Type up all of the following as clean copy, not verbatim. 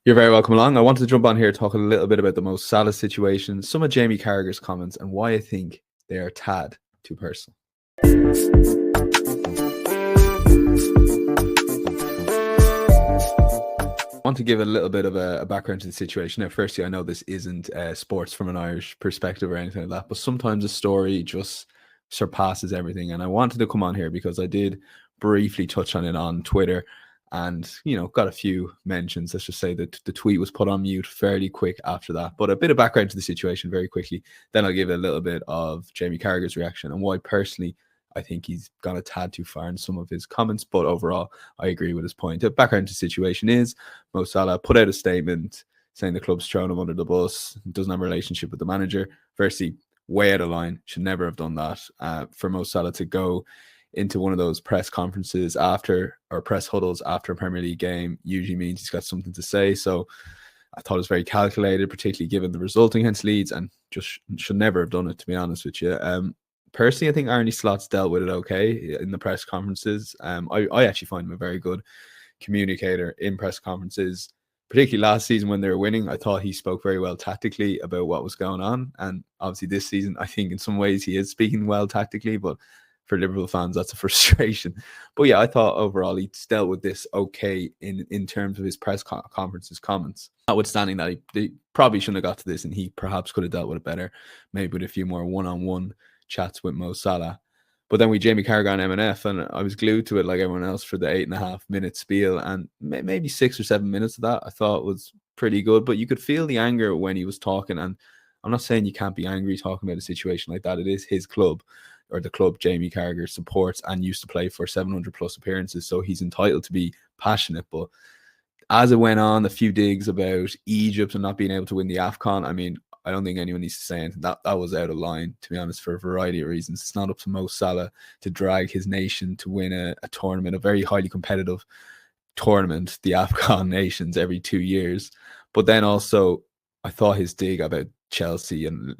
You're very welcome along. I wanted to jump on here, talk a little bit about the Mo Salah situation, some of Jamie Carragher's comments, and why I think they are a tad too personal. I want to give a little bit of a background to the situation. Now, firstly, I know this isn't sports from an Irish perspective or anything like that, but sometimes a story just surpasses everything. And I wanted to come on here because I did briefly touch on it on Twitter and, got a few mentions. Let's just say that the tweet was put on mute fairly quick after that. But a bit of background to the situation very quickly. Then I'll give a little bit of Jamie Carragher's reaction and why personally I think he's gone a tad too far in some of his comments, but overall, I agree with his point. The background to the situation is Mo Salah put out a statement saying the club's thrown him under the bus, doesn't have a relationship with the manager. Firstly, way out of line, should never have done that. For Mo Salah to go into one of those press conferences or press huddles after a Premier League game usually means he's got something to say. So I thought it was very calculated, particularly given the result against Leeds, and just should never have done it, to be honest with you. Personally, I think Arne Slot's dealt with it okay in the press conferences. I actually find him a very good communicator in press conferences, particularly last season when they were winning. I thought he spoke very well tactically about what was going on. And obviously this season, I think in some ways he is speaking well tactically, but for Liverpool fans, that's a frustration. But yeah, I thought overall he's dealt with this okay in terms of his press conferences comments. Notwithstanding that he probably shouldn't have got to this and he perhaps could have dealt with it better, maybe with a few more one-on-one chats with Mo Salah. But then we Jamie Carragher on M&F, and I was glued to it like everyone else for the 8.5-minute spiel, and maybe 6 or 7 minutes of that I thought was pretty good. But you could feel the anger when he was talking, and I'm not saying you can't be angry talking about a situation like that. It is his club, or the club Jamie Carragher supports and used to play for 700 plus appearances, so he's entitled to be passionate. But as it went on, a few digs about Egypt and not being able to win the AFCON, I mean, I don't think anyone needs to say anything. That was out of line, to be honest, for a variety of reasons. It's not up to Mo Salah to drag his nation to win a tournament, a very highly competitive tournament, the AFCON nations, every 2 years. But then also, I thought his dig about Chelsea and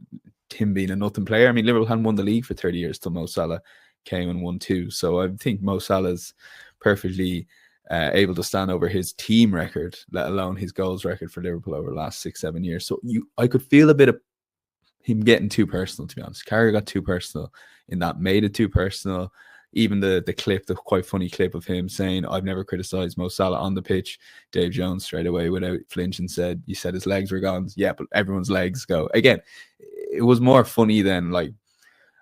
him being a nothing player. I mean, Liverpool hadn't won the league for 30 years till Mo Salah came and won 2. So I think Mo Salah's perfectly able to stand over his team record, let alone his goals record for Liverpool over the last 6-7 years. So I could feel a bit of him getting too personal, to be honest. Carragher got too personal in that, made it too personal. Even the clip, the quite funny clip of him saying, I've never criticized Mo Salah on the pitch. Dave Jones straight away without flinching said, you said his legs were gone. Yeah, but everyone's legs go. Again, it was more funny than like,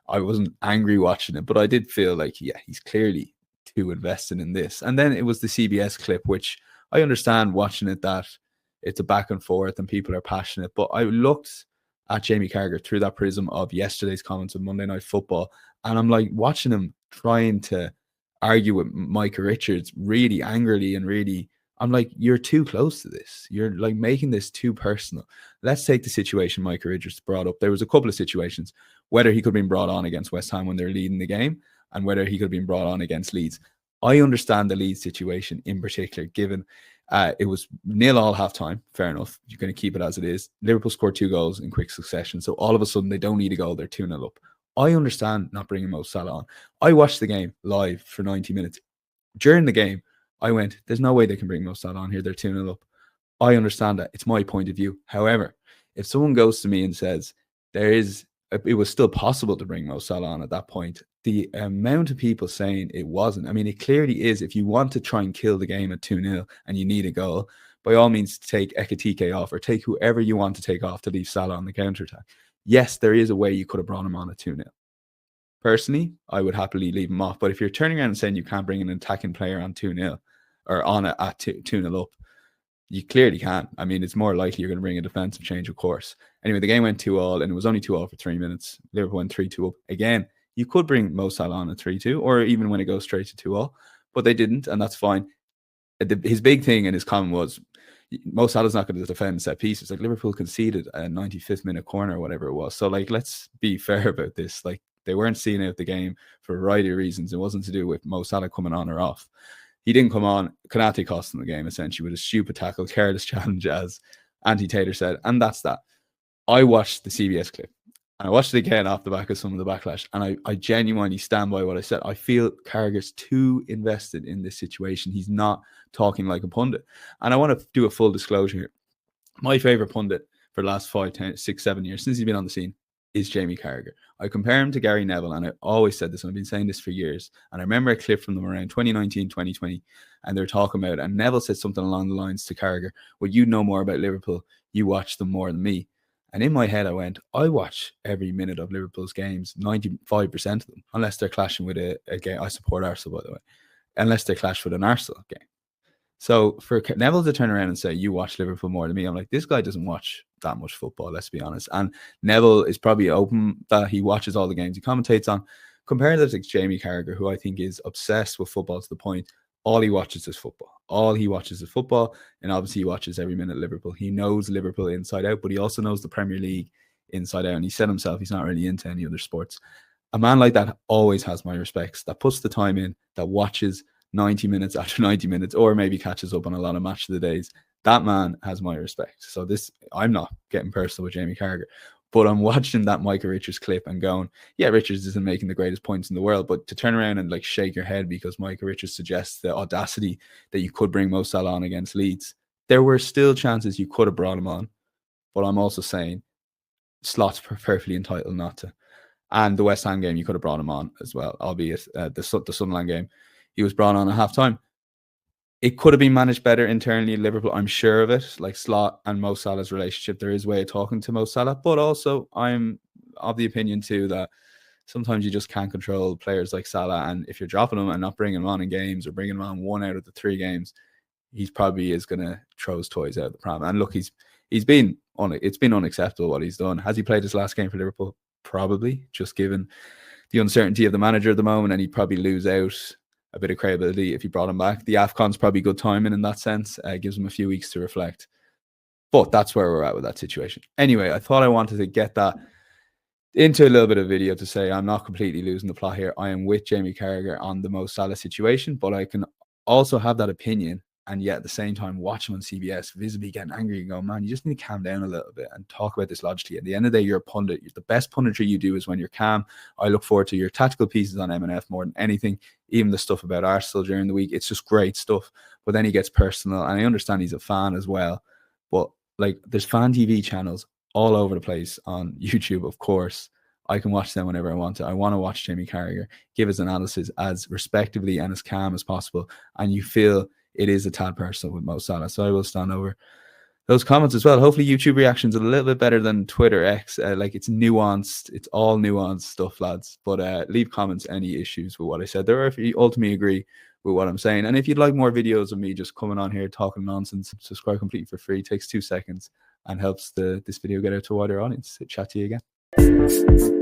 I wasn't angry watching it, but I did feel like, yeah, he's clearly too invested in this. And then it was the CBS clip, which I understand watching it, that it's a back and forth and people are passionate. But I looked at Jamie Carragher through that prism of yesterday's comments of Monday Night Football, and I'm like watching him trying to argue with Micah Richards really angrily, and really, I'm like, you're too close to this. You're like making this too personal. Let's take the situation Micah Richards brought up. There was a couple of situations, whether he could have been brought on against West Ham when they're leading the game, and whether he could have been brought on against Leeds. I understand the Leeds situation in particular, given it was 0 all half-time. Fair enough. You're going to keep it as it is. Liverpool scored 2 goals in quick succession. So all of a sudden, they don't need a goal. They're 2-0 up. I understand not bringing Mo Salah on. I watched the game live for 90 minutes. During the game, I went, there's no way they can bring Mo Salah on here. They're 2-0 up. I understand that. It's my point of view. However, if someone goes to me and says it was still possible to bring Mo Salah on at that point, the amount of people saying it wasn't, I mean, it clearly is. If you want to try and kill the game at 2-0 and you need a goal, by all means, take Ekitike off or take whoever you want to take off to leave Salah on the counter-attack. Yes, there is a way you could have brought him on at 2-0. Personally, I would happily leave him off. But if you're turning around and saying you can't bring an attacking player on 2-0 or on it at 2-0 up, you clearly can. I mean, it's more likely you're going to bring a defensive change, of course. Anyway, the game went 2-2, and it was only 2-2 for 3 minutes. Liverpool went 3-2 up. Again, you could bring Mo Salah on at 3-2, or even when it goes straight to 2-2, but they didn't, and that's fine. His big thing in his comment was, Mo Salah's not going to defend set pieces. Like, Liverpool conceded a 95th minute corner or whatever it was. So, like, let's be fair about this. Like, they weren't seeing out the game for a variety of reasons. It wasn't to do with Mo Salah coming on or off. He didn't come on. Konate cost him the game, essentially, with a stupid tackle, careless challenge, as Andy Taylor said. And that's that. I watched the CBS clip. And I watched it again off the back of some of the backlash, and I genuinely stand by what I said. I feel Carragher's too invested in this situation. He's not talking like a pundit. And I want to do a full disclosure here. My favourite pundit for the last 5, 10, 6, 7 years, since he's been on the scene, is Jamie Carragher. I compare him to Gary Neville, and I always said this, and I've been saying this for years. And I remember a clip from them around 2019, 2020, and they're talking about, and Neville said something along the lines to Carragher, well, you know more about Liverpool, you watch them more than me. And in my head, I went, I watch every minute of Liverpool's games, 95% of them, unless they're clashing with a game. I support Arsenal, by the way, unless they clash with an Arsenal game. So for Neville to turn around and say, you watch Liverpool more than me, I'm like, this guy doesn't watch that much football, let's be honest. And Neville is probably open that he watches all the games he commentates on. Compare that to Jamie Carragher, who I think is obsessed with football to the point all he watches is football. All he watches is football. And obviously he watches every minute Liverpool. He knows Liverpool inside out, but he also knows the Premier League inside out. And he said himself, he's not really into any other sports. A man like that always has my respects, that puts the time in, that watches 90 minutes after 90 minutes, or maybe catches up on a lot of match of the days. That man has my respect. So this, I'm not getting personal with Jamie Carragher, but I'm watching that Micah Richards clip and going, yeah, Richards isn't making the greatest points in the world, but to turn around and like shake your head because Micah Richards suggests the audacity that you could bring Mo Salah on against Leeds, there were still chances you could have brought him on. But I'm also saying Slot's perfectly entitled not to. And the West Ham game, you could have brought him on as well, albeit the Sunderland game, he was brought on at halftime. It could have been managed better internally in Liverpool. I'm sure of it. Like Slot and Mo Salah's relationship, there is a way of talking to Mo Salah. But also, I'm of the opinion too that sometimes you just can't control players like Salah. And if you're dropping him and not bringing him on in games or bringing him on 1 out of the 3 games, he's probably is going to throw his toys out of the pram. And look, it's been unacceptable what he's done. Has he played his last game for Liverpool? Probably, just given the uncertainty of the manager at the moment, and he'd probably lose out a bit of credibility if he brought him back. The AFCON's probably good timing in that sense. Gives him a few weeks to reflect. But that's where we're at with that situation. Anyway, I thought I wanted to get that into a little bit of video to say I'm not completely losing the plot here. I am with Jamie Carragher on the Mo Salah situation, but I can also have that opinion and yet at the same time watch him on CBS visibly getting angry and going, man, you just need to calm down a little bit and talk about this logically. At the end of the day, you're a pundit. The best punditry you do is when you're calm. I look forward to your tactical pieces on M&F more than anything, even the stuff about Arsenal during the week. It's just great stuff. But then he gets personal, and I understand he's a fan as well. But like, there's fan TV channels all over the place on YouTube, of course. I can watch them whenever I want to. I want to watch Jamie Carragher give his analysis as respectively and as calm as possible. And you feel it is a tad personal with Mo Salah. So I will stand over those comments as well. Hopefully YouTube reactions are a little bit better than Twitter X. Like, it's nuanced. It's all nuanced stuff, lads. But leave comments, any issues with what I said there, or if you ultimately agree with what I'm saying. And if you'd like more videos of me just coming on here talking nonsense, subscribe completely for free. It takes 2 seconds and helps this video get out to a wider audience. Chat to you again.